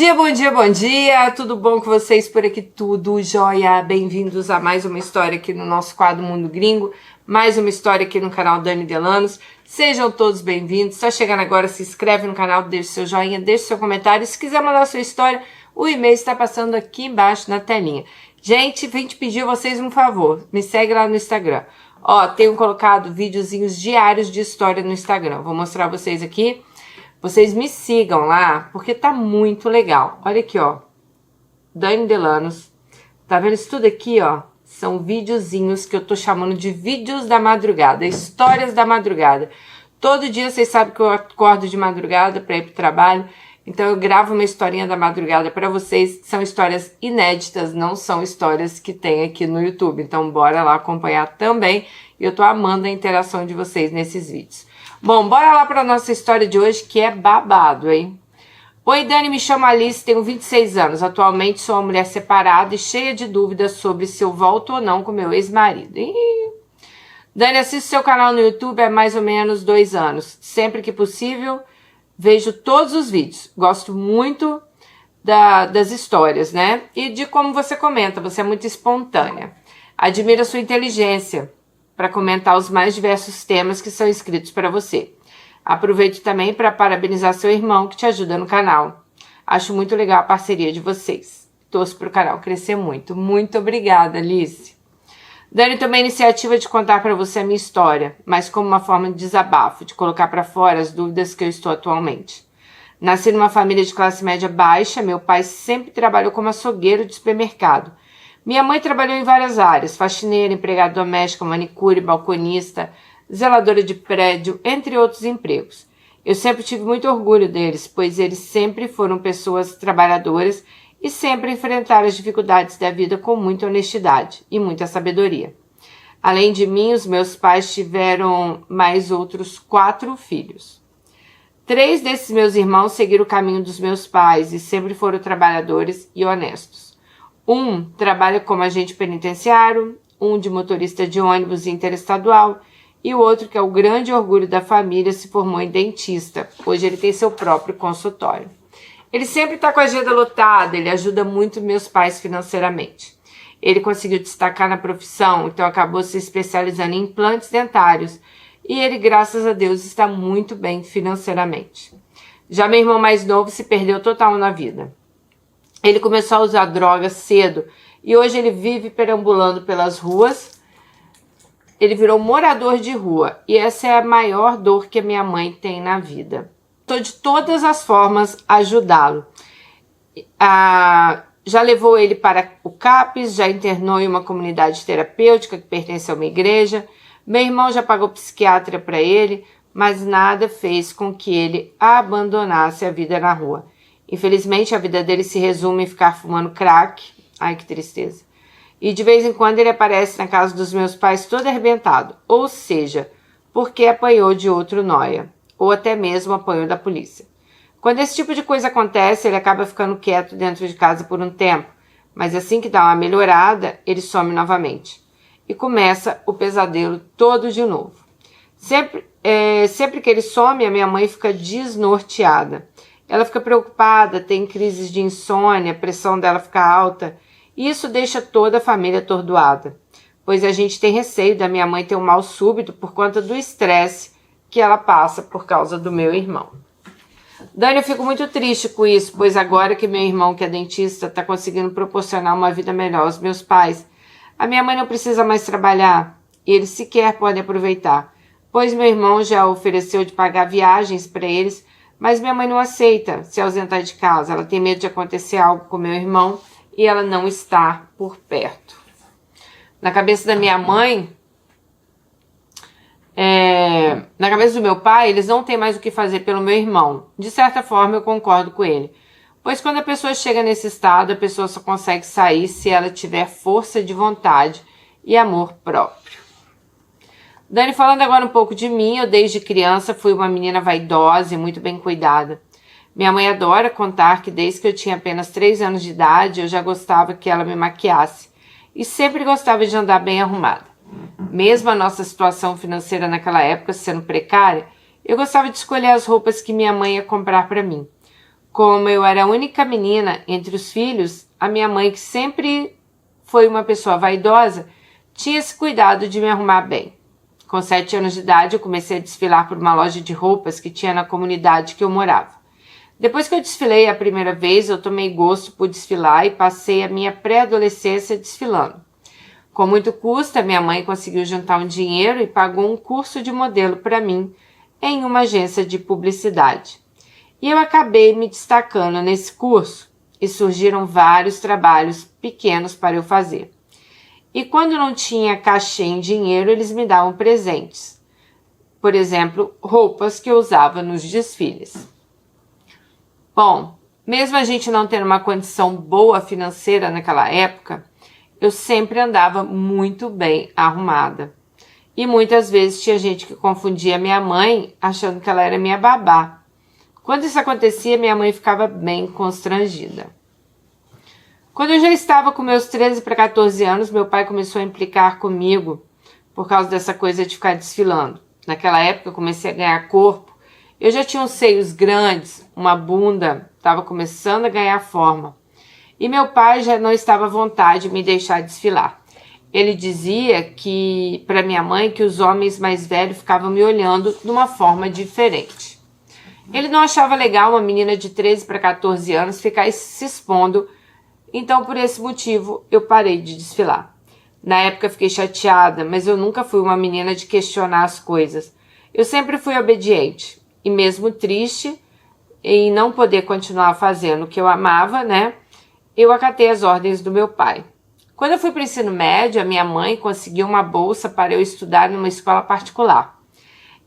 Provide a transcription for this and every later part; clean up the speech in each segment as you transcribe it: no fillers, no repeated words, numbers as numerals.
Bom dia, bom dia! Tudo bom com vocês por aqui? Tudo jóia? Bem-vindos a mais uma história aqui no nosso quadro Mundo Gringo, mais uma história aqui no canal Dani Delanos. Sejam todos bem-vindos. Só chegando agora, se inscreve no canal, deixa seu joinha, deixa seu comentário. Se quiser mandar sua história, o e-mail está passando aqui embaixo na telinha. Gente, vim te pedir a vocês um favor, me segue lá no Instagram. Ó, tenho colocado videozinhos diários de história no Instagram. Vou mostrar a vocês aqui. Vocês me sigam lá, porque tá muito legal. Olha aqui, ó. Dani Delanos. Tá vendo isso tudo aqui, ó? São videozinhos que eu tô chamando de vídeos da madrugada, histórias da madrugada. Todo dia vocês sabem que eu acordo de madrugada para ir pro trabalho. Então eu gravo uma historinha da madrugada para vocês. São histórias inéditas, não são histórias que tem aqui no YouTube. Então bora lá acompanhar também. E eu tô amando a interação de vocês nesses vídeos. Bom, bora lá para nossa história de hoje, que é babado, hein? Oi, Dani, me chamo Alice, tenho 26 anos. Atualmente sou uma mulher separada e cheia de dúvidas sobre se eu volto ou não com meu ex-marido. Dani, assisto seu canal no YouTube há mais ou menos 2 anos. Sempre que possível, vejo todos os vídeos. Gosto muito das histórias, né? E de como você comenta, você é muito espontânea. Admiro a sua inteligência para comentar os mais diversos temas que são escritos para você. Aproveito também para parabenizar seu irmão que te ajuda no canal. Acho muito legal a parceria de vocês. Torço para o canal crescer muito. Muito obrigada, Alice. Dani, tomei a iniciativa de contar para você a minha história, mas como uma forma de desabafo, de colocar para fora as dúvidas que eu estou atualmente. Nasci numa família de classe média baixa, meu pai sempre trabalhou como açougueiro de supermercado. Minha mãe trabalhou em várias áreas, faxineira, empregada doméstica, manicure, balconista, zeladora de prédio, entre outros empregos. Eu sempre tive muito orgulho deles, pois eles sempre foram pessoas trabalhadoras e sempre enfrentaram as dificuldades da vida com muita honestidade e muita sabedoria. Além de mim, os meus pais tiveram mais outros 4 filhos. 3 desses meus irmãos seguiram o caminho dos meus pais e sempre foram trabalhadores e honestos. Um trabalha como agente penitenciário, um de motorista de ônibus interestadual e o outro, que é o grande orgulho da família, se formou em dentista. Hoje ele tem seu próprio consultório. Ele sempre está com a agenda lotada, ele ajuda muito meus pais financeiramente. Ele conseguiu destacar na profissão, então acabou se especializando em implantes dentários e ele, graças a Deus, está muito bem financeiramente. Já meu irmão mais novo se perdeu total na vida. Ele começou a usar drogas cedo e hoje ele vive perambulando pelas ruas. Ele virou morador de rua e essa é a maior dor que a minha mãe tem na vida. Estou de todas as formas ajudá-lo. Já levou ele para o CAPS, já internou em uma comunidade terapêutica que pertence a uma igreja. Meu irmão já pagou psiquiatra para ele, mas nada fez com que ele abandonasse a vida na rua. Infelizmente, a vida dele se resume em ficar fumando crack. Ai, que tristeza. E de vez em quando ele aparece na casa dos meus pais todo arrebentado. Ou seja, porque apanhou de outro nóia. Ou até mesmo apanhou da polícia. Quando esse tipo de coisa acontece, ele acaba ficando quieto dentro de casa por um tempo. Mas assim que dá uma melhorada, ele some novamente. E começa o pesadelo todo de novo. Sempre que ele some, a minha mãe fica desnorteada. Ela fica preocupada, tem crises de insônia, a pressão dela fica alta. E isso deixa toda a família atordoada. Pois a gente tem receio da minha mãe ter um mal súbito por conta do estresse que ela passa por causa do meu irmão. Dani, eu fico muito triste com isso, pois agora que meu irmão, que é dentista, está conseguindo proporcionar uma vida melhor aos meus pais, a minha mãe não precisa mais trabalhar e eles sequer podem aproveitar. Pois meu irmão já ofereceu de pagar viagens para eles, mas minha mãe não aceita se ausentar de casa. Ela tem medo de acontecer algo com meu irmão e ela não está por perto. Na cabeça da minha mãe, na cabeça do meu pai, eles não têm mais o que fazer pelo meu irmão. De certa forma, eu concordo com ele. Pois quando a pessoa chega nesse estado, a pessoa só consegue sair se ela tiver força de vontade e amor próprio. Dani, falando agora um pouco de mim, eu desde criança fui uma menina vaidosa e muito bem cuidada. Minha mãe adora contar que desde que eu tinha apenas 3 anos de idade, eu já gostava que ela me maquiasse e sempre gostava de andar bem arrumada. Mesmo a nossa situação financeira naquela época sendo precária, eu gostava de escolher as roupas que minha mãe ia comprar para mim. Como eu era a única menina entre os filhos, a minha mãe, que sempre foi uma pessoa vaidosa, tinha esse cuidado de me arrumar bem. Com 7 anos de idade, eu comecei a desfilar por uma loja de roupas que tinha na comunidade que eu morava. Depois que eu desfilei a primeira vez, eu tomei gosto por desfilar e passei a minha pré-adolescência desfilando. Com muito custo, minha mãe conseguiu juntar um dinheiro e pagou um curso de modelo para mim em uma agência de publicidade. E eu acabei me destacando nesse curso e surgiram vários trabalhos pequenos para eu fazer. E quando não tinha cachê em dinheiro, eles me davam presentes. Por exemplo, roupas que eu usava nos desfiles. Bom, mesmo a gente não tendo uma condição boa financeira naquela época, eu sempre andava muito bem arrumada. E muitas vezes tinha gente que confundia minha mãe achando que ela era minha babá. Quando isso acontecia, minha mãe ficava bem constrangida. Quando eu já estava com meus 13 para 14 anos, meu pai começou a implicar comigo por causa dessa coisa de ficar desfilando. Naquela época eu comecei a ganhar corpo. Eu já tinha uns seios grandes, uma bunda, estava começando a ganhar forma. E meu pai já não estava à vontade de me deixar desfilar. Ele dizia que para minha mãe que os homens mais velhos ficavam me olhando de uma forma diferente. Ele não achava legal uma menina de 13 para 14 anos ficar se expondo. Então, por esse motivo, eu parei de desfilar. Na época, fiquei chateada, mas eu nunca fui uma menina de questionar as coisas. Eu sempre fui obediente. E mesmo triste em não poder continuar fazendo o que eu amava, né? Eu acatei as ordens do meu pai. Quando eu fui para o ensino médio, a minha mãe conseguiu uma bolsa para eu estudar numa escola particular.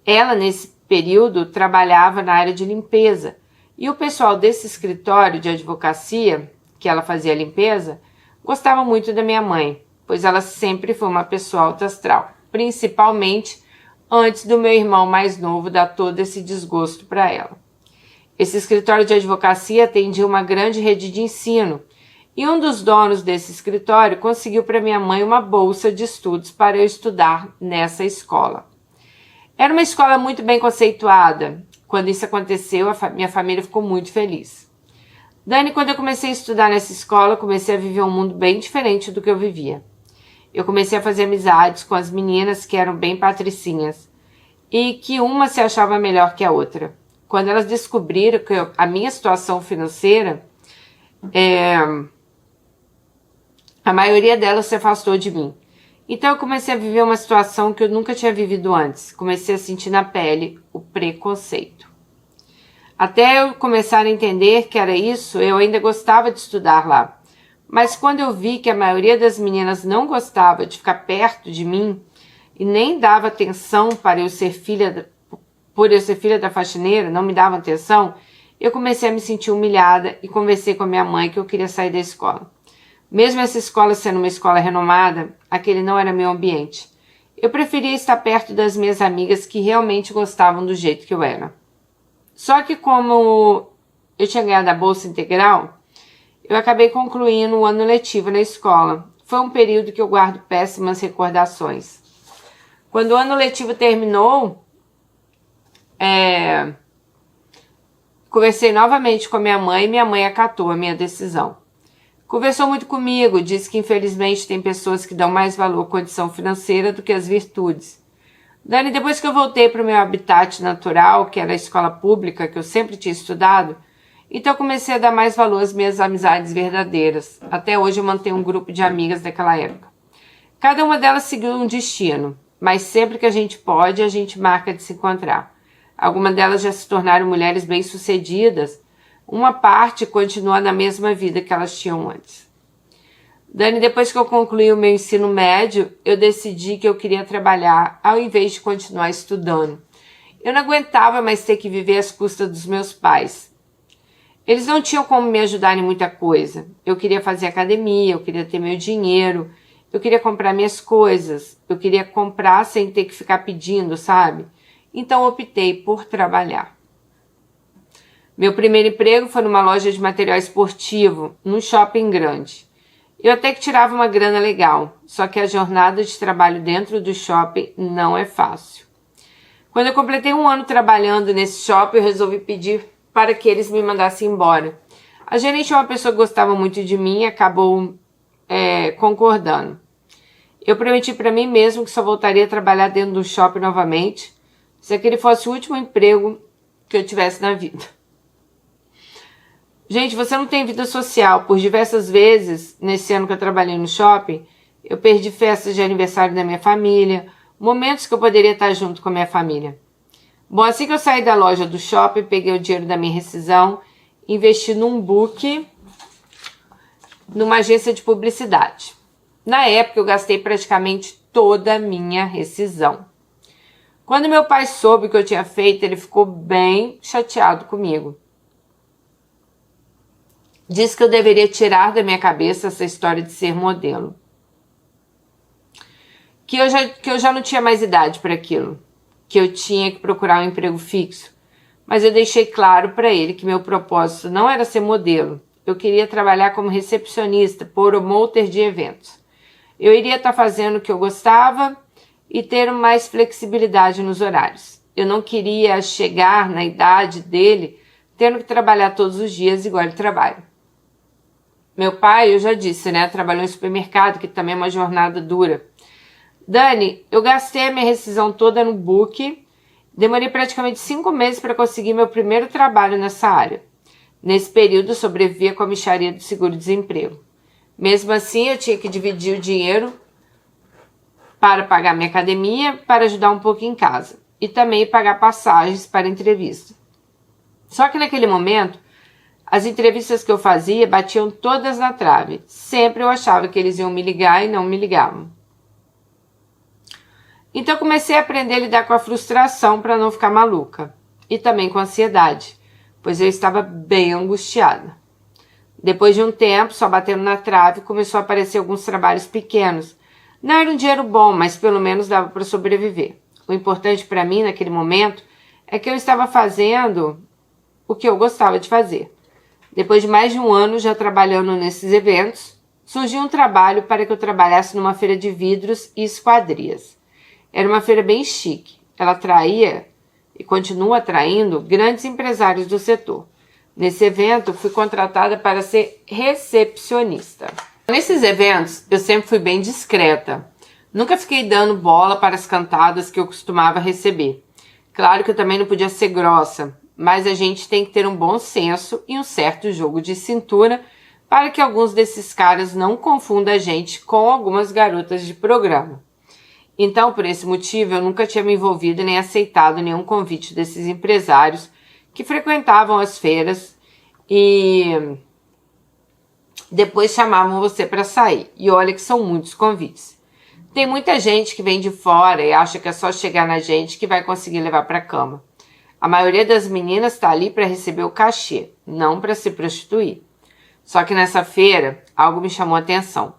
Ela, nesse período, trabalhava na área de limpeza. E o pessoal desse escritório de advocacia, que ela fazia limpeza, gostava muito da minha mãe, pois ela sempre foi uma pessoa alta astral, principalmente antes do meu irmão mais novo dar todo esse desgosto para ela. Esse escritório de advocacia atendia uma grande rede de ensino, e um dos donos desse escritório conseguiu para minha mãe uma bolsa de estudos para eu estudar nessa escola. Era uma escola muito bem conceituada. Quando isso aconteceu, minha família ficou muito feliz. Dani, quando eu comecei a estudar nessa escola, comecei a viver um mundo bem diferente do que eu vivia. Eu comecei a fazer amizades com as meninas que eram bem patricinhas e que uma se achava melhor que a outra. Quando elas descobriram que a minha situação financeira, a maioria delas se afastou de mim. Então eu comecei a viver uma situação que eu nunca tinha vivido antes. Comecei a sentir na pele o preconceito. Até eu começar a entender que era isso, eu ainda gostava de estudar lá. Mas quando eu vi que a maioria das meninas não gostava de ficar perto de mim e nem dava atenção para eu ser por eu ser filha da faxineira, não me davam atenção, eu comecei a me sentir humilhada e conversei com a minha mãe que eu queria sair da escola. Mesmo essa escola sendo uma escola renomada, aquele não era meu ambiente. Eu preferia estar perto das minhas amigas que realmente gostavam do jeito que eu era. Só que como eu tinha ganhado a bolsa integral, eu acabei concluindo o ano letivo na escola. Foi um período que eu guardo péssimas recordações. Quando o ano letivo terminou, conversei novamente com a minha mãe e minha mãe acatou a minha decisão. Conversou muito comigo, disse que infelizmente tem pessoas que dão mais valor à condição financeira do que às virtudes. Dani, depois que eu voltei para o meu habitat natural, que era a escola pública, que eu sempre tinha estudado, então eu comecei a dar mais valor às minhas amizades verdadeiras. Até hoje eu mantenho um grupo de amigas daquela época. Cada uma delas seguiu um destino, mas sempre que a gente pode, a gente marca de se encontrar. Algumas delas já se tornaram mulheres bem-sucedidas. Uma parte continua na mesma vida que elas tinham antes. Dani, depois que eu concluí o meu ensino médio, eu decidi que eu queria trabalhar ao invés de continuar estudando. Eu não aguentava mais ter que viver às custas dos meus pais. Eles não tinham como me ajudar em muita coisa. Eu queria fazer academia, eu queria ter meu dinheiro, eu queria comprar minhas coisas, eu queria comprar sem ter que ficar pedindo, sabe? Então optei por trabalhar. Meu primeiro emprego foi numa loja de material esportivo, num shopping grande. Eu até que tirava uma grana legal, só que a jornada de trabalho dentro do shopping não é fácil. Quando eu completei um ano trabalhando nesse shopping, eu resolvi pedir para que eles me mandassem embora. A gerente é uma pessoa que gostava muito de mim e acabou concordando. Eu prometi para mim mesmo que só voltaria a trabalhar dentro do shopping novamente se aquele fosse o último emprego que eu tivesse na vida. Gente, você não tem vida social. Por diversas vezes, nesse ano que eu trabalhei no shopping, eu perdi festas de aniversário da minha família, momentos que eu poderia estar junto com a minha família. Bom, assim que eu saí da loja do shopping, peguei o dinheiro da minha rescisão, investi num book, numa agência de publicidade. Na época, eu gastei praticamente toda a minha rescisão. Quando meu pai soube o que eu tinha feito, ele ficou bem chateado comigo. Disse que eu deveria tirar da minha cabeça essa história de ser modelo. Que eu já não tinha mais idade para aquilo. Que eu tinha que procurar um emprego fixo. Mas eu deixei claro para ele que meu propósito não era ser modelo. Eu queria trabalhar como recepcionista, promoter de eventos. Eu iria estar fazendo o que eu gostava e ter mais flexibilidade nos horários. Eu não queria chegar na idade dele tendo que trabalhar todos os dias igual ele trabalha. Meu pai, eu já disse, né? Trabalhou em supermercado, que também é uma jornada dura. Dani, eu gastei a minha rescisão toda no book. Demorei praticamente 5 meses para conseguir meu primeiro trabalho nessa área. Nesse período, eu sobrevivia com a mixaria do seguro-desemprego. Mesmo assim, eu tinha que dividir o dinheiro para pagar minha academia, para ajudar um pouco em casa. E também pagar passagens para entrevista. Só que naquele momento, as entrevistas que eu fazia batiam todas na trave. Sempre eu achava que eles iam me ligar e não me ligavam. Então comecei a aprender a lidar com a frustração para não ficar maluca. E também com a ansiedade, pois eu estava bem angustiada. Depois de um tempo, só batendo na trave, começou a aparecer alguns trabalhos pequenos. Não era um dinheiro bom, mas pelo menos dava para sobreviver. O importante para mim naquele momento é que eu estava fazendo o que eu gostava de fazer. Depois de mais de um ano já trabalhando nesses eventos, surgiu um trabalho para que eu trabalhasse numa feira de vidros e esquadrias. Era uma feira bem chique. Ela atraía e continua atraindo grandes empresários do setor. Nesse evento, fui contratada para ser recepcionista. Nesses eventos, eu sempre fui bem discreta. Nunca fiquei dando bola para as cantadas que eu costumava receber. Claro que eu também não podia ser grossa, mas a gente tem que ter um bom senso e um certo jogo de cintura para que alguns desses caras não confundam a gente com algumas garotas de programa. Então, por esse motivo, eu nunca tinha me envolvido nem aceitado nenhum convite desses empresários que frequentavam as feiras e depois chamavam você para sair. E olha que são muitos convites. Tem muita gente que vem de fora e acha que é só chegar na gente que vai conseguir levar para a cama. A maioria das meninas está ali para receber o cachê, não para se prostituir. Só que nessa feira, algo me chamou a atenção.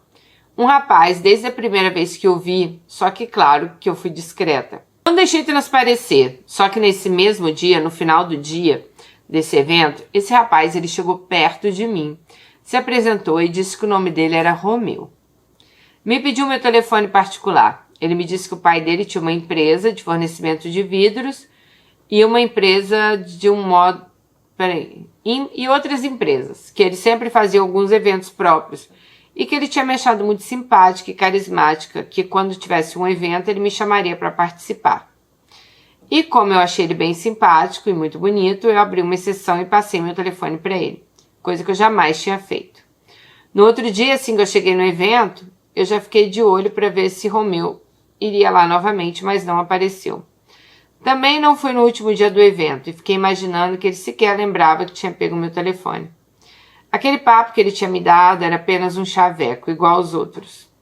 Um rapaz, desde a primeira vez que eu vi, só que claro que eu fui discreta. Não deixei transparecer, só que nesse mesmo dia, no final do dia desse evento, esse rapaz ele chegou perto de mim, se apresentou e disse que o nome dele era Romeu. Me pediu meu telefone particular. Ele me disse que o pai dele tinha uma empresa de fornecimento de vidros e uma empresa de um modo... E outras empresas, que ele sempre fazia alguns eventos próprios e que ele tinha me achado muito simpática e carismática, que quando tivesse um evento ele me chamaria para participar. E como eu achei ele bem simpático e muito bonito, eu abri uma exceção e passei meu telefone para ele, coisa que eu jamais tinha feito. No outro dia, assim que eu cheguei no evento, eu já fiquei de olho para ver se Romeu iria lá novamente, mas não apareceu. Também não foi no último dia do evento e fiquei imaginando que ele sequer lembrava que tinha pego meu telefone. Aquele papo que ele tinha me dado era apenas um chaveco, igual aos outros.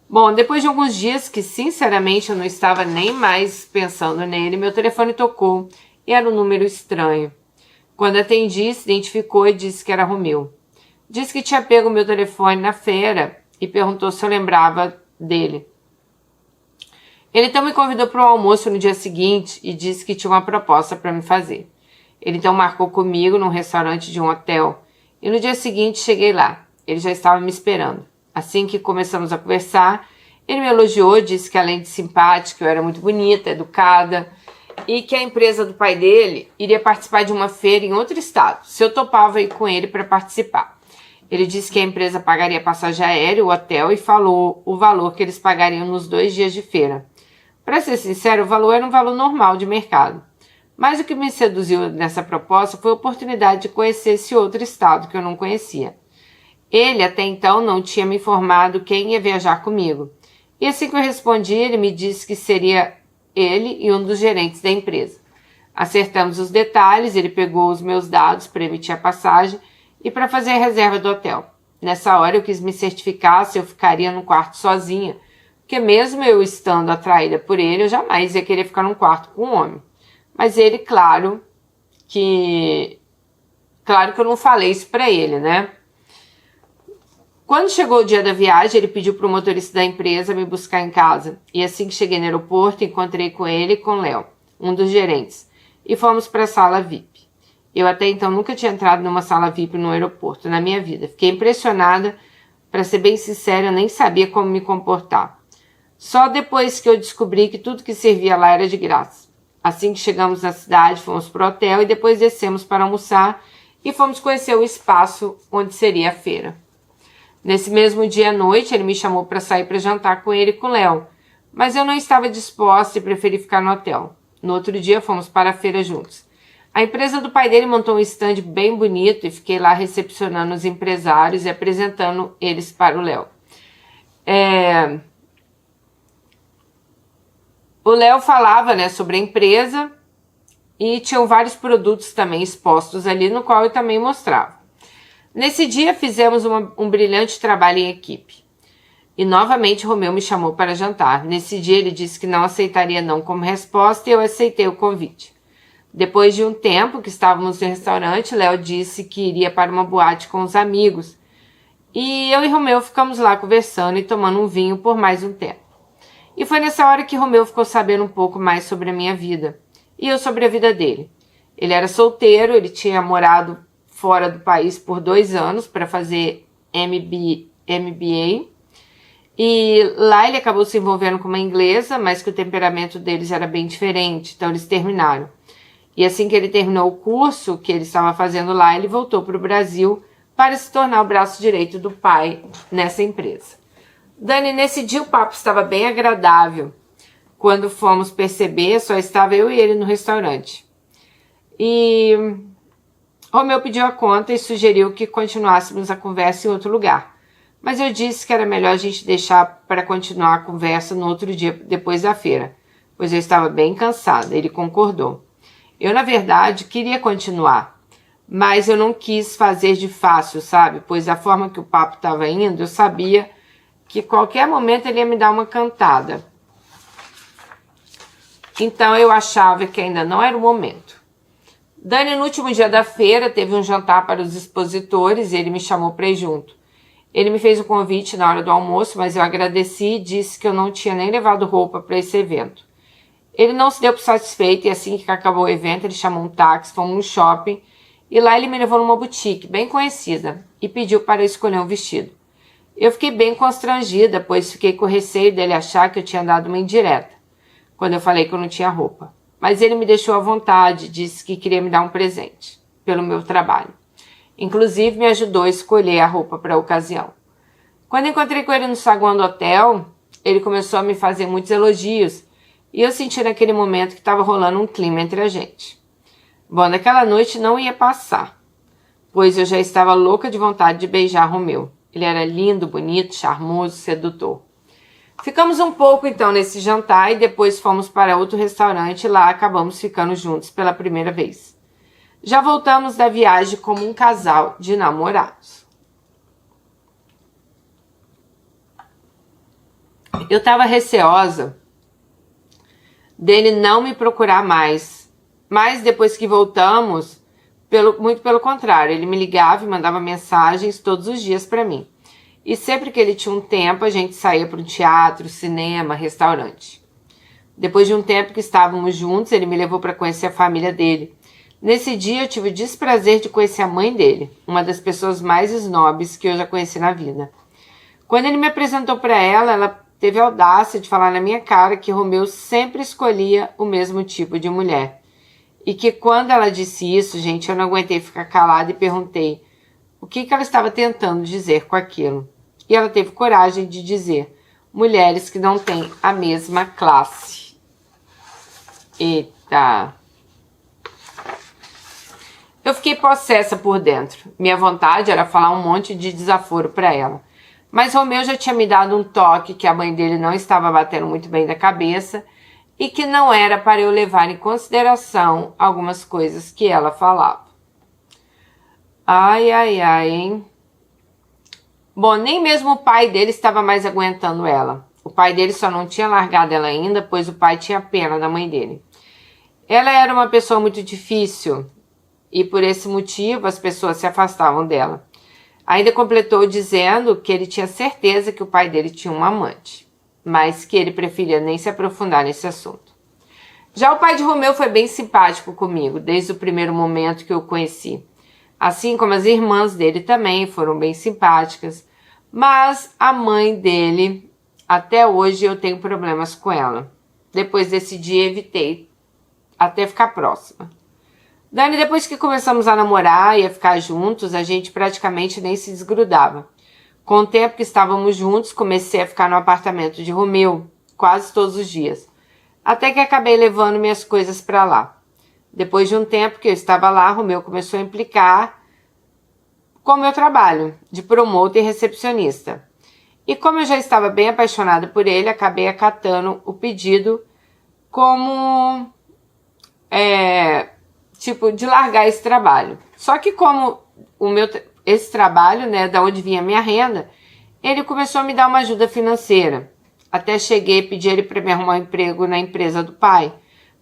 Bom, depois de alguns dias que sinceramente eu não estava nem mais pensando nele, meu telefone tocou e era um número estranho. Quando atendi, se identificou e disse que era Romeu. Disse que tinha pego meu telefone na feira e perguntou se eu lembrava dele. Ele então me convidou para o almoço no dia seguinte e disse que tinha uma proposta para me fazer. Ele então marcou comigo num restaurante de um hotel e no dia seguinte cheguei lá. Ele já estava me esperando. Assim que começamos a conversar, ele me elogiou, disse que além de simpática, eu era muito bonita, educada e que a empresa do pai dele iria participar de uma feira em outro estado, se eu topava ir com ele para participar. Ele disse que a empresa pagaria passagem aérea, o hotel e falou o valor que eles pagariam nos 2 dias de feira. Para ser sincero, o valor era um valor normal de mercado. Mas o que me seduziu nessa proposta foi a oportunidade de conhecer esse outro estado que eu não conhecia. Ele até então não tinha me informado quem ia viajar comigo. E assim que eu respondi, ele me disse que seria ele e um dos gerentes da empresa. Acertamos os detalhes, ele pegou os meus dados para emitir a passagem e para fazer a reserva do hotel. Nessa hora eu quis me certificar se eu ficaria no quarto sozinha, porque mesmo eu estando atraída por ele, eu jamais ia querer ficar num quarto com um homem. Mas ele, claro que eu não falei isso para ele, né? Quando chegou o dia da viagem, ele pediu para o motorista da empresa me buscar em casa. E assim que cheguei no aeroporto, encontrei com ele e com Léo, um dos gerentes, e fomos para a sala VIP. Eu até então nunca tinha entrado numa sala VIP no aeroporto na minha vida. Fiquei impressionada, para ser bem sincera, eu nem sabia como me comportar. Só depois que eu descobri que tudo que servia lá era de graça. Assim que chegamos na cidade, fomos para o hotel e depois descemos para almoçar e fomos conhecer o espaço onde seria a feira. Nesse mesmo dia à noite, ele me chamou para sair para jantar com ele e com o Léo, mas eu não estava disposta e preferi ficar no hotel. No outro dia, fomos para a feira juntos. A empresa do pai dele montou um stand bem bonito e fiquei lá recepcionando os empresários e apresentando eles para o Léo. O Léo falava, né, sobre a empresa e tinham vários produtos também expostos ali, no qual eu também mostrava. Nesse dia fizemos um brilhante trabalho em equipe. E novamente Romeu me chamou para jantar. Nesse dia ele disse que não aceitaria não como resposta e eu aceitei o convite. Depois de um tempo que estávamos no restaurante, Léo disse que iria para uma boate com os amigos. E eu e Romeu ficamos lá conversando e tomando um vinho por mais um tempo. E foi nessa hora que Romeu ficou sabendo um pouco mais sobre a minha vida. E eu sobre a vida dele. Ele era solteiro, ele tinha morado fora do país por 2 anos para fazer MBA. E lá ele acabou se envolvendo com uma inglesa, mas que o temperamento deles era bem diferente, então eles terminaram. E assim que ele terminou o curso que ele estava fazendo lá, ele voltou para o Brasil para se tornar o braço direito do pai nessa empresa. Dani, nesse dia o papo estava bem agradável. Quando fomos perceber, só estava eu e ele no restaurante. E Romeu pediu a conta e sugeriu que continuássemos a conversa em outro lugar. Mas eu disse que era melhor a gente deixar para continuar a conversa no outro dia, depois da feira, pois eu estava bem cansada. Ele concordou. Eu, na verdade, queria continuar, mas eu não quis fazer de fácil, sabe? Pois da forma que o papo estava indo, eu sabia que qualquer momento ele ia me dar uma cantada. Então eu achava que ainda não era o momento. Dani, no último dia da feira, teve um jantar para os expositores e ele me chamou para ir junto. Ele me fez um convite na hora do almoço, mas eu agradeci e disse que eu não tinha nem levado roupa para esse evento. Ele não se deu por satisfeito e assim que acabou o evento, ele chamou um táxi, fomos no shopping e lá ele me levou numa boutique bem conhecida e pediu para eu escolher um vestido. Eu fiquei bem constrangida, pois fiquei com receio dele achar que eu tinha dado uma indireta quando eu falei que eu não tinha roupa. Mas ele me deixou à vontade, disse que queria me dar um presente pelo meu trabalho. Inclusive, me ajudou a escolher a roupa para a ocasião. Quando encontrei com ele no saguão do hotel, ele começou a me fazer muitos elogios e eu senti naquele momento que estava rolando um clima entre a gente. Bom, naquela noite não ia passar, pois eu já estava louca de vontade de beijar Romeu. Ele era lindo, bonito, charmoso, sedutor. Ficamos um pouco então nesse jantar e depois fomos para outro restaurante e lá acabamos ficando juntos pela primeira vez. Já voltamos da viagem como um casal de namorados. Eu estava receosa dele não me procurar mais, mas depois que voltamos, muito pelo contrário, ele me ligava e mandava mensagens todos os dias para mim. E sempre que ele tinha um tempo, a gente saía para um teatro, cinema, restaurante. Depois de um tempo que estávamos juntos, ele me levou para conhecer a família dele. Nesse dia, eu tive o desprazer de conhecer a mãe dele, uma das pessoas mais snobs que eu já conheci na vida. Quando ele me apresentou para ela, ela teve a audácia de falar na minha cara que Romeu sempre escolhia o mesmo tipo de mulher. E que quando ela disse isso, gente, eu não aguentei ficar calada e perguntei o que ela estava tentando dizer com aquilo. E ela teve coragem de dizer: mulheres que não têm a mesma classe. Eita! Eu fiquei possessa por dentro. Minha vontade era falar um monte de desaforo para ela. Mas Romeu já tinha me dado um toque que a mãe dele não estava batendo muito bem da cabeça e que não era para eu levar em consideração algumas coisas que ela falava. Ai, ai, ai, hein? Bom, nem mesmo o pai dele estava mais aguentando ela. O pai dele só não tinha largado ela ainda, pois o pai tinha pena da mãe dele. Ela era uma pessoa muito difícil e por esse motivo as pessoas se afastavam dela. Ainda completou dizendo que ele tinha certeza que o pai dele tinha um amante, mas que ele preferia nem se aprofundar nesse assunto. Já o pai de Romeu foi bem simpático comigo, desde o primeiro momento que eu o conheci. Assim como as irmãs dele também foram bem simpáticas, mas a mãe dele, até hoje eu tenho problemas com ela. Depois desse dia evitei até ficar próxima. Dani, depois que começamos a namorar e a ficar juntos, a gente praticamente nem se desgrudava. Com o tempo que estávamos juntos, comecei a ficar no apartamento de Romeu, quase todos os dias. Até que acabei levando minhas coisas para lá. Depois de um tempo que eu estava lá, Romeu começou a implicar com o meu trabalho de promotor e recepcionista. E como eu já estava bem apaixonada por ele, acabei acatando o pedido como de largar esse trabalho. Só que como esse trabalho, né, da onde vinha a minha renda, ele começou a me dar uma ajuda financeira. Até cheguei a pedir ele para me arrumar um emprego na empresa do pai.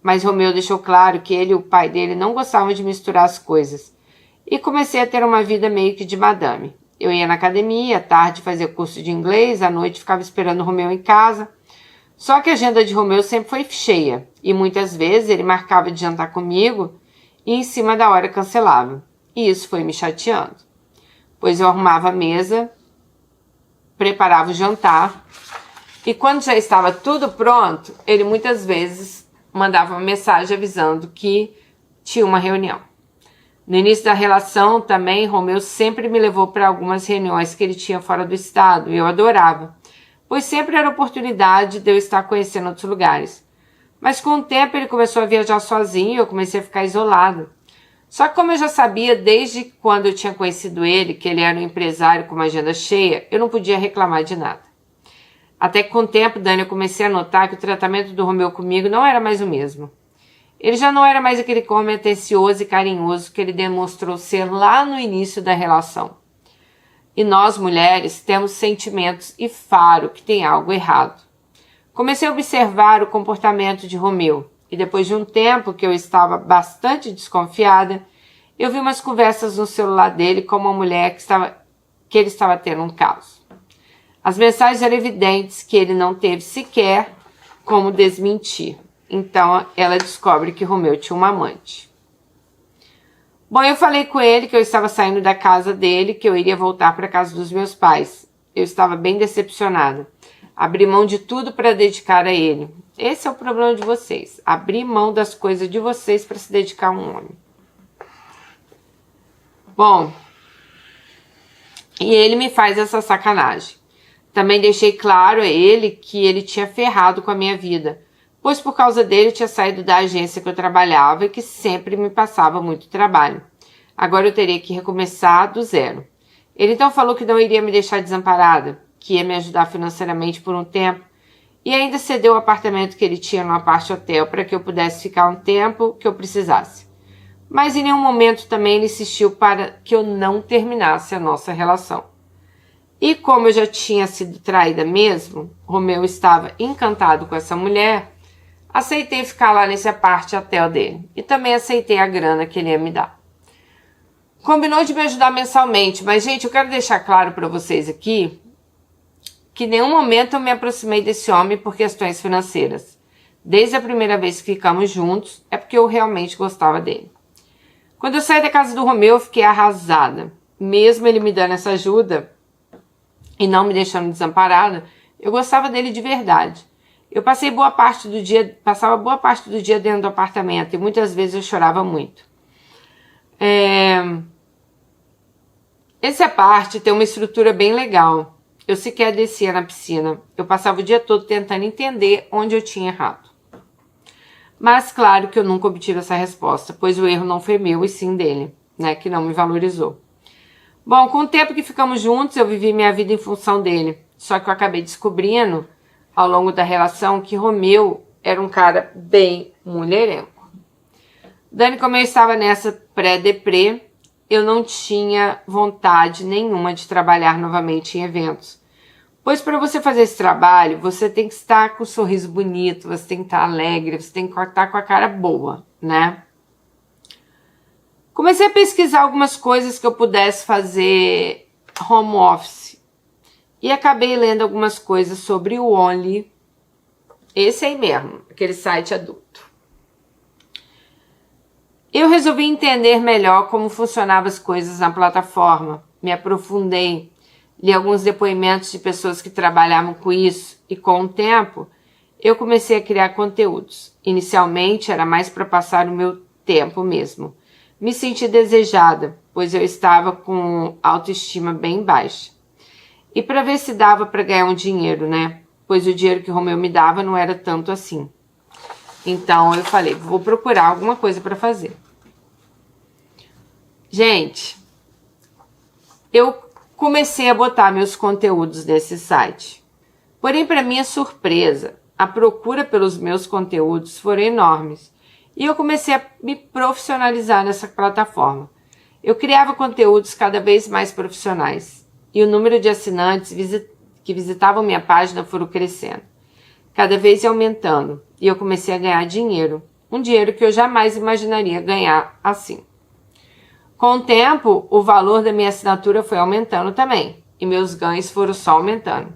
Mas Romeu deixou claro que ele e o pai dele não gostavam de misturar as coisas. E comecei a ter uma vida meio que de madame. Eu ia na academia, à tarde fazia curso de inglês, à noite ficava esperando Romeu em casa. Só que a agenda de Romeu sempre foi cheia. E muitas vezes ele marcava de jantar comigo e em cima da hora cancelava. E isso foi me chateando. Pois eu arrumava a mesa, preparava o jantar. E quando já estava tudo pronto, ele muitas vezes mandava uma mensagem avisando que tinha uma reunião. No início da relação também, Romeu sempre me levou para algumas reuniões que ele tinha fora do estado e eu adorava, pois sempre era oportunidade de eu estar conhecendo outros lugares. Mas com o tempo ele começou a viajar sozinho e eu comecei a ficar isolada. Só que como eu já sabia desde quando eu tinha conhecido ele que ele era um empresário com uma agenda cheia, eu não podia reclamar de nada. Até que com o tempo, Dani, eu comecei a notar que o tratamento do Romeu comigo não era mais o mesmo. Ele já não era mais aquele homem atencioso e carinhoso que ele demonstrou ser lá no início da relação. E nós, mulheres, temos sentimentos e faro que tem algo errado. Comecei a observar o comportamento de Romeu e depois de um tempo que eu estava bastante desconfiada, eu vi umas conversas no celular dele com uma mulher que ele estava tendo um caso. As mensagens eram evidentes que ele não teve sequer como desmentir. Então, ela descobre que Romeu tinha uma amante. Bom, eu falei com ele que eu estava saindo da casa dele, que eu iria voltar para a casa dos meus pais. Eu estava bem decepcionada. Abri mão de tudo para dedicar a ele. Esse é o problema de vocês. Abrir mão das coisas de vocês para se dedicar a um homem. Bom, e ele me faz essa sacanagem. Também deixei claro a ele que ele tinha ferrado com a minha vida, pois por causa dele eu tinha saído da agência que eu trabalhava e que sempre me passava muito trabalho. Agora eu teria que recomeçar do zero. Ele então falou que não iria me deixar desamparada, que ia me ajudar financeiramente por um tempo e ainda cedeu o apartamento que ele tinha no apart hotel para que eu pudesse ficar um tempo que eu precisasse. Mas em nenhum momento também ele insistiu para que eu não terminasse a nossa relação. E como eu já tinha sido traída mesmo, Romeu estava encantado com essa mulher, aceitei ficar lá nesse apart hotel dele. E também aceitei a grana que ele ia me dar. Combinou de me ajudar mensalmente, mas gente, eu quero deixar claro para vocês aqui que em nenhum momento eu me aproximei desse homem por questões financeiras. Desde a primeira vez que ficamos juntos, é porque eu realmente gostava dele. Quando eu saí da casa do Romeu, eu fiquei arrasada. Mesmo ele me dando essa ajuda e não me deixando desamparada, Eu gostava dele de verdade. Eu passava boa parte do dia dentro do apartamento e muitas vezes eu chorava muito. Essa parte tem uma estrutura bem legal. Eu sequer descia na piscina. Eu passava o dia todo tentando entender onde eu tinha errado. Mas claro que eu nunca obtive essa resposta, pois o erro não foi meu e sim dele, né, que não me valorizou. Bom, com o tempo que ficamos juntos, eu vivi minha vida em função dele. Só que eu acabei descobrindo, ao longo da relação, que Romeu era um cara bem mulherengo. Dani, como eu estava nessa pré-deprê, eu não tinha vontade nenhuma de trabalhar novamente em eventos. Pois para você fazer esse trabalho, você tem que estar com um sorriso bonito, você tem que estar alegre, você tem que estar com a cara boa, né? Comecei a pesquisar algumas coisas que eu pudesse fazer home office. E acabei lendo algumas coisas sobre o Only. Esse aí mesmo, aquele site adulto. Eu resolvi entender melhor como funcionavam as coisas na plataforma. Me aprofundei, li alguns depoimentos de pessoas que trabalhavam com isso e com o tempo eu comecei a criar conteúdos. Inicialmente era mais para passar o meu tempo mesmo. Me senti desejada, pois eu estava com autoestima bem baixa. E para ver se dava para ganhar um dinheiro, né? Pois o dinheiro que o Romeu me dava não era tanto assim. Então eu falei, vou procurar alguma coisa para fazer. Gente, eu comecei a botar meus conteúdos nesse site. Porém, para minha surpresa, a procura pelos meus conteúdos foram enormes. E eu comecei a me profissionalizar nessa plataforma. Eu criava conteúdos cada vez mais profissionais. E o número de assinantes que visitavam minha página foram crescendo. Cada vez aumentando. E eu comecei a ganhar dinheiro. Um dinheiro que eu jamais imaginaria ganhar assim. Com o tempo, o valor da minha assinatura foi aumentando também. E meus ganhos foram só aumentando.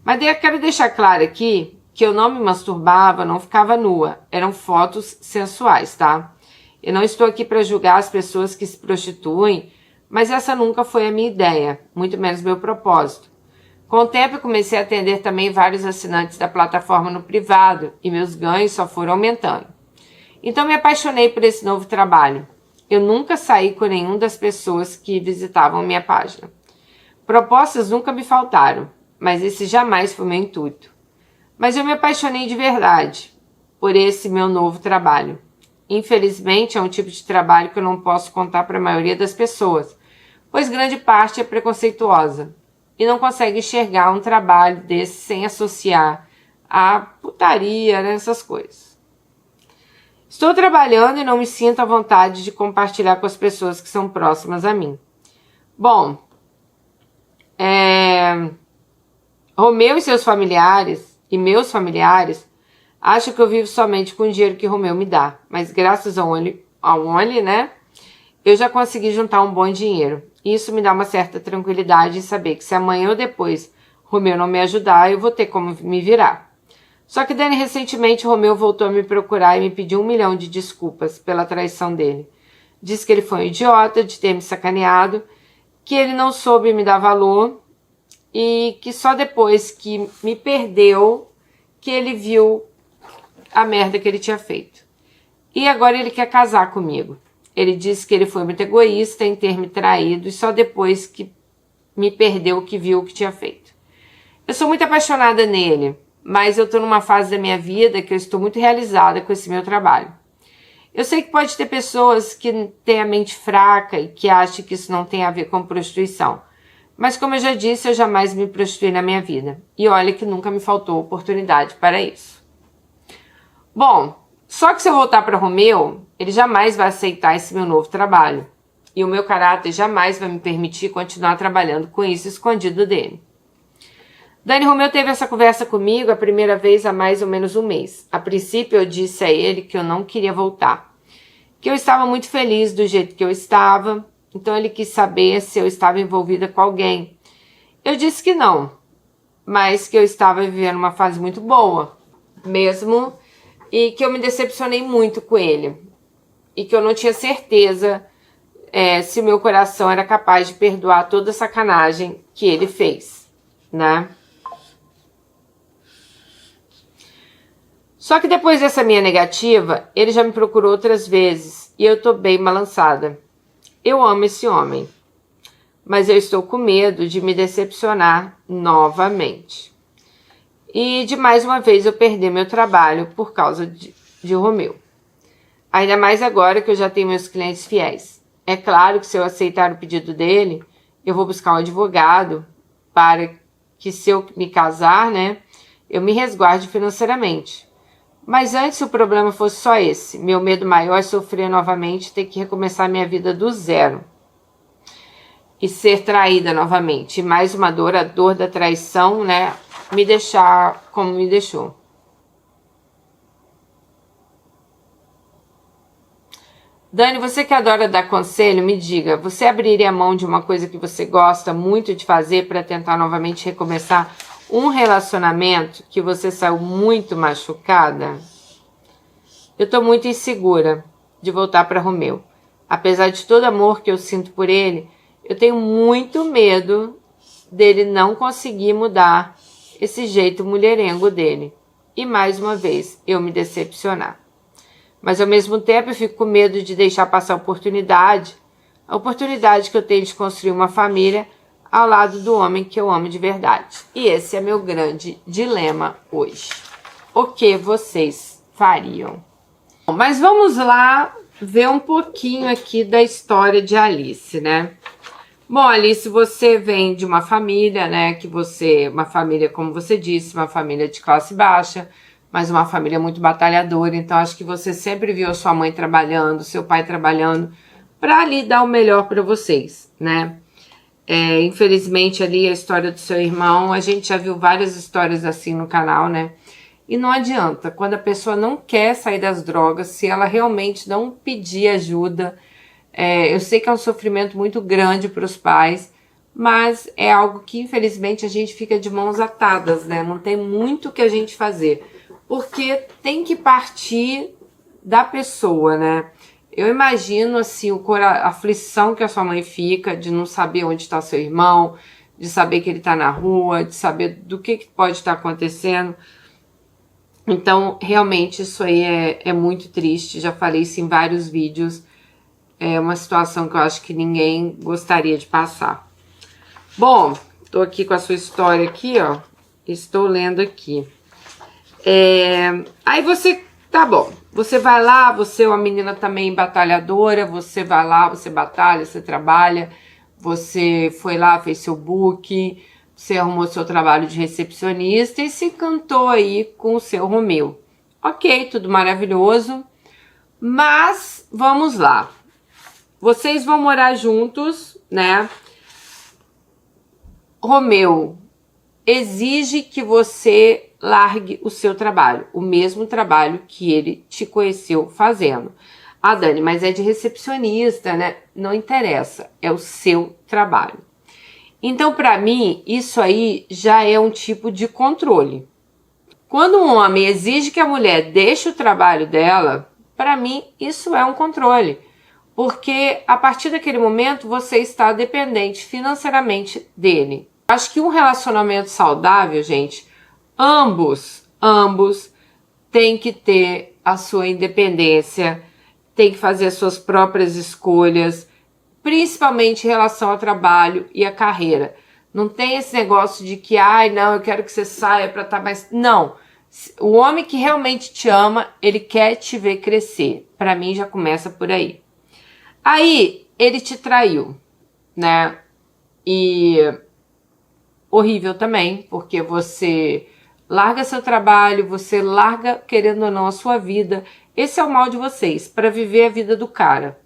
Mas eu quero deixar claro aqui que eu não me masturbava, não ficava nua. Eram fotos sensuais, tá? Eu não estou aqui para julgar as pessoas que se prostituem, mas essa nunca foi a minha ideia, muito menos meu propósito. Com o tempo eu comecei a atender também vários assinantes da plataforma no privado e meus ganhos só foram aumentando. Então me apaixonei por esse novo trabalho. Eu nunca saí com nenhuma das pessoas que visitavam minha página. Propostas nunca me faltaram, mas esse jamais foi meu intuito. Mas eu me apaixonei de verdade por esse meu novo trabalho. Infelizmente, é um tipo de trabalho que eu não posso contar para a maioria das pessoas, pois grande parte é preconceituosa e não consegue enxergar um trabalho desse sem associar a putaria, né, essas coisas. Estou trabalhando e não me sinto à vontade de compartilhar com as pessoas que são próximas a mim. Bom, Romeu e seus familiares e meus familiares acham que eu vivo somente com o dinheiro que Romeu me dá, mas graças ao Only, né, eu já consegui juntar um bom dinheiro. Isso me dá uma certa tranquilidade em saber que se amanhã ou depois Romeu não me ajudar, eu vou ter como me virar. Só que Dani, recentemente Romeu voltou a me procurar e me pediu 1 milhão de desculpas pela traição dele. Disse que ele foi um idiota de ter me sacaneado, que ele não soube me dar valor e que só depois que me perdeu que ele viu a merda que ele tinha feito. E agora ele quer casar comigo. Ele disse que ele foi muito egoísta em ter me traído e só depois que me perdeu que viu o que tinha feito. Eu sou muito apaixonada nele, mas eu estou numa fase da minha vida que eu estou muito realizada com esse meu trabalho. Eu sei que pode ter pessoas que têm a mente fraca e que acham que isso não tem a ver com prostituição. Mas como eu já disse, eu jamais me prostituí na minha vida. E olha que nunca me faltou oportunidade para isso. Bom, só que se eu voltar para Romeu, ele jamais vai aceitar esse meu novo trabalho. E o meu caráter jamais vai me permitir continuar trabalhando com isso escondido dele. Dani, Romeu teve essa conversa comigo a primeira vez há mais ou menos um mês. A princípio eu disse a ele que eu não queria voltar. Que eu estava muito feliz do jeito que eu estava. Então ele quis saber se eu estava envolvida com alguém. Eu disse que não. Mas que eu estava vivendo uma fase muito boa. Mesmo. E que eu me decepcionei muito com ele. E que eu não tinha certeza se o meu coração era capaz de perdoar toda a sacanagem que ele fez, né? Só que depois dessa minha negativa, ele já me procurou outras vezes e eu tô bem balançada. Eu amo esse homem, mas eu estou com medo de me decepcionar novamente. E de mais uma vez eu perder meu trabalho por causa de Romeu. Ainda mais agora que eu já tenho meus clientes fiéis. É claro que se eu aceitar o pedido dele, eu vou buscar um advogado para que, se eu me casar, né, eu me resguarde financeiramente. Mas antes o problema fosse só esse. Meu medo maior é sofrer novamente e ter que recomeçar minha vida do zero. E ser traída novamente. E mais uma dor, a dor da traição, né, me deixar como me deixou. Dani, você que adora dar conselho, me diga, você abriria mão de uma coisa que você gosta muito de fazer para tentar novamente recomeçar um relacionamento que você saiu muito machucada? Eu tô muito insegura de voltar para Romeu. Apesar de todo amor que eu sinto por ele, eu tenho muito medo dele não conseguir mudar esse jeito mulherengo dele. E mais uma vez, eu me decepcionar. Mas ao mesmo tempo eu fico com medo de deixar passar a oportunidade que eu tenho de construir uma família ao lado do homem que eu amo de verdade. E esse é meu grande dilema hoje. O que vocês fariam? Bom, mas vamos lá ver um pouquinho aqui da história de Alice, né? Bom, Alice, você vem de uma família, né? Uma família, como você disse, uma família de classe baixa, mas uma família muito batalhadora. Então, acho que você sempre viu a sua mãe trabalhando, seu pai trabalhando, para ali dar o melhor para vocês, né? Infelizmente ali a história do seu irmão, a gente já viu várias histórias assim no canal, né? E não adianta, quando a pessoa não quer sair das drogas, se ela realmente não pedir ajuda, eu sei que é um sofrimento muito grande para os pais, mas é algo que infelizmente a gente fica de mãos atadas, né? Não tem muito o que a gente fazer, porque tem que partir da pessoa, né? Eu imagino, assim, a aflição que a sua mãe fica de não saber onde está seu irmão, de saber que ele está na rua, de saber do que pode estar acontecendo. Então, realmente, isso aí é muito triste. Já falei isso em vários vídeos. É uma situação que eu acho que ninguém gostaria de passar. Bom, tô aqui com a sua história aqui, ó. Estou lendo aqui. Aí você... Tá bom, você vai lá, você é uma menina também batalhadora, você vai lá, você batalha, você trabalha, você foi lá, fez seu book, você arrumou seu trabalho de recepcionista e se encantou aí com o seu Romeu. Ok, tudo maravilhoso, mas vamos lá. Vocês vão morar juntos, né? Romeu exige que você largue o seu trabalho, o mesmo trabalho que ele te conheceu fazendo. Ah, Dani, mas é de recepcionista, né? Não interessa, é o seu trabalho. Então, para mim, isso aí já é um tipo de controle. Quando um homem exige que a mulher deixe o trabalho dela, para mim, isso é um controle. Porque a partir daquele momento, você está dependente financeiramente dele. Acho que um relacionamento saudável, gente, ambos têm que ter a sua independência, têm que fazer as suas próprias escolhas, principalmente em relação ao trabalho e à carreira. Não tem esse negócio de que, ai, não, eu quero que você saia para estar mais... Não, o homem que realmente te ama, ele quer te ver crescer. Para mim já começa por aí. Aí, ele te traiu, né? E horrível também, porque você larga seu trabalho, você larga, querendo ou não, a sua vida. Esse é o mal de vocês, para viver a vida do cara.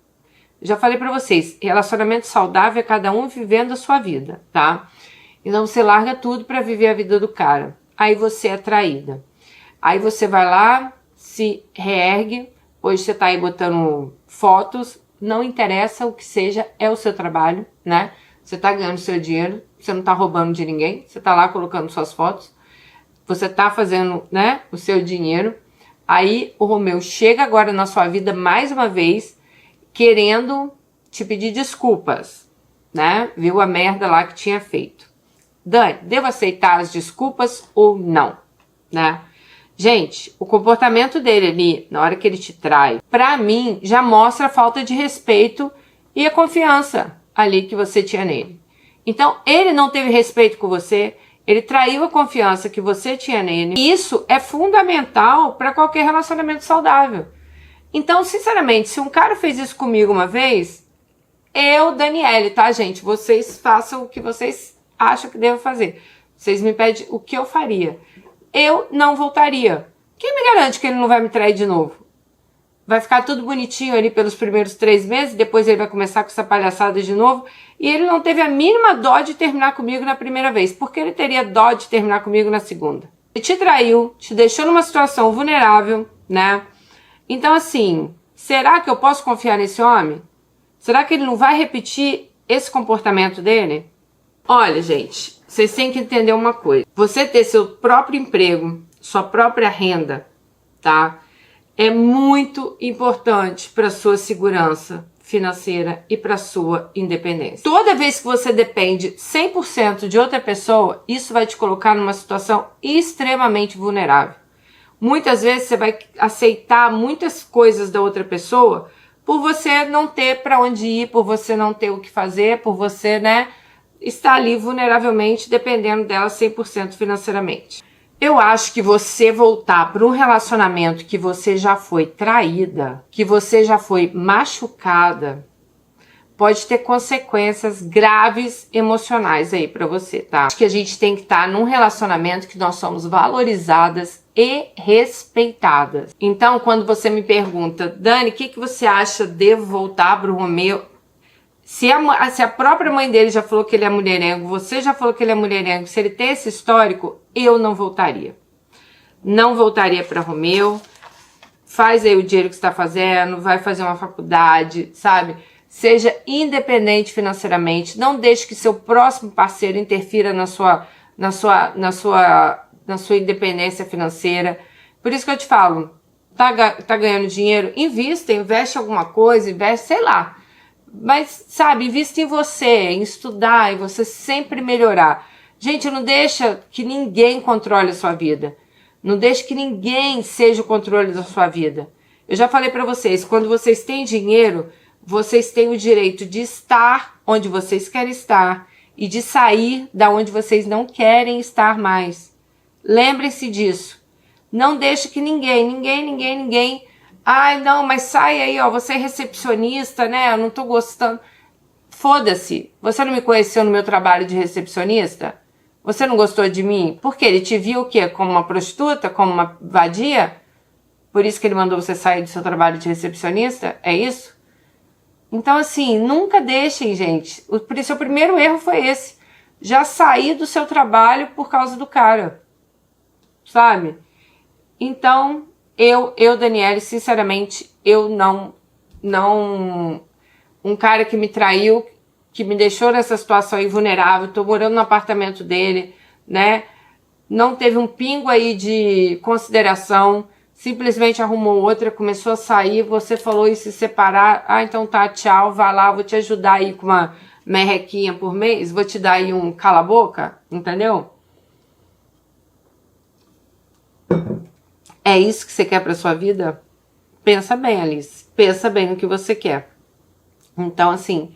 Já falei para vocês, relacionamento saudável é cada um vivendo a sua vida, tá? Então você larga tudo para viver a vida do cara. Aí você é traída. Aí você vai lá, se reergue, hoje você tá aí botando fotos, não interessa o que seja, é o seu trabalho, né? Você tá ganhando seu dinheiro, você não tá roubando de ninguém, você tá lá colocando suas fotos, você tá fazendo, né, o seu dinheiro. Aí o Romeu chega agora na sua vida mais uma vez, querendo te pedir desculpas, né? Viu a merda lá que tinha feito. Dani, devo aceitar as desculpas ou não, né? Gente, o comportamento dele ali, na hora que ele te trai, pra mim, já mostra a falta de respeito e a confiança ali que você tinha nele. Então, ele não teve respeito com você, ele traiu a confiança que você tinha nele. E isso é fundamental para qualquer relacionamento saudável. Então, sinceramente, se um cara fez isso comigo uma vez, eu, Daniele, tá, gente? Vocês façam o que vocês acham que devem fazer. Vocês me pedem o que eu faria. Eu não voltaria. Quem me garante que ele não vai me trair de novo? Vai ficar tudo bonitinho ali pelos primeiros 3 meses, depois ele vai começar com essa palhaçada de novo, e ele não teve a mínima dó de terminar comigo na primeira vez. Por que ele teria dó de terminar comigo na segunda? Ele te traiu, te deixou numa situação vulnerável, né? Então, assim, será que eu posso confiar nesse homem? Será que ele não vai repetir esse comportamento dele? Olha, gente, vocês têm que entender uma coisa. Você ter seu próprio emprego, sua própria renda, tá? É muito importante para sua segurança financeira e para sua independência. Toda vez que você depende 100% de outra pessoa, isso vai te colocar numa situação extremamente vulnerável. Muitas vezes você vai aceitar muitas coisas da outra pessoa por você não ter para onde ir, por você não ter o que fazer, por você, né, estar ali vulneravelmente dependendo dela 100% financeiramente. Eu acho que você voltar para um relacionamento que você já foi traída, que você já foi machucada, pode ter consequências graves emocionais aí para você, tá? Acho que a gente tem que estar num relacionamento que nós somos valorizadas e respeitadas. Então, quando você me pergunta, Dani, o que você acha? Devo voltar para o Romeu? Se a própria mãe dele já falou que ele é mulherengo, você já falou que ele é mulherengo, se ele tem esse histórico, eu não voltaria. Não voltaria para Romeu. Faz aí o dinheiro que você está fazendo, vai fazer uma faculdade, sabe? Seja independente financeiramente. Não deixe que seu próximo parceiro interfira na sua independência financeira. Por isso que eu te falo, tá ganhando dinheiro? Investe alguma coisa, investe, sei lá. Mas, sabe, invista em você, em estudar, em você sempre melhorar. Gente, não deixa que ninguém controle a sua vida. Não deixe que ninguém seja o controle da sua vida. Eu já falei pra vocês, quando vocês têm dinheiro, vocês têm o direito de estar onde vocês querem estar e de sair da onde vocês não querem estar mais. Lembrem-se disso. Não deixe que ninguém... Ai, não, mas sai aí, ó, você é recepcionista, né? Eu não tô gostando. Foda-se. Você não me conheceu no meu trabalho de recepcionista? Você não gostou de mim? Por quê? Ele te viu o quê? Como uma prostituta? Como uma vadia? Por isso que ele mandou você sair do seu trabalho de recepcionista? É isso? Então, assim, nunca deixem, gente. O seu primeiro erro foi esse. Já sair do seu trabalho por causa do cara. Sabe? Então... Eu, Daniele, sinceramente, eu não... Um cara que me traiu, que me deixou nessa situação aí vulnerável, tô morando no apartamento dele, né? Não teve um pingo aí de consideração, simplesmente arrumou outra, começou a sair, você falou em se separar, ah, então tá, tchau, vai lá, vou te ajudar aí com uma merrequinha por mês, vou te dar aí um cala-boca, entendeu? É isso que você quer para sua vida? Pensa bem, Alice. Pensa bem no que você quer. Então, assim,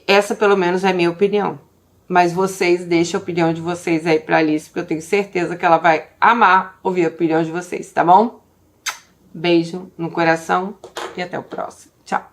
essa pelo menos é a minha opinião. Mas vocês deixem a opinião de vocês aí pra Alice, porque eu tenho certeza que ela vai amar ouvir a opinião de vocês, tá bom? Beijo no coração e até o próximo. Tchau.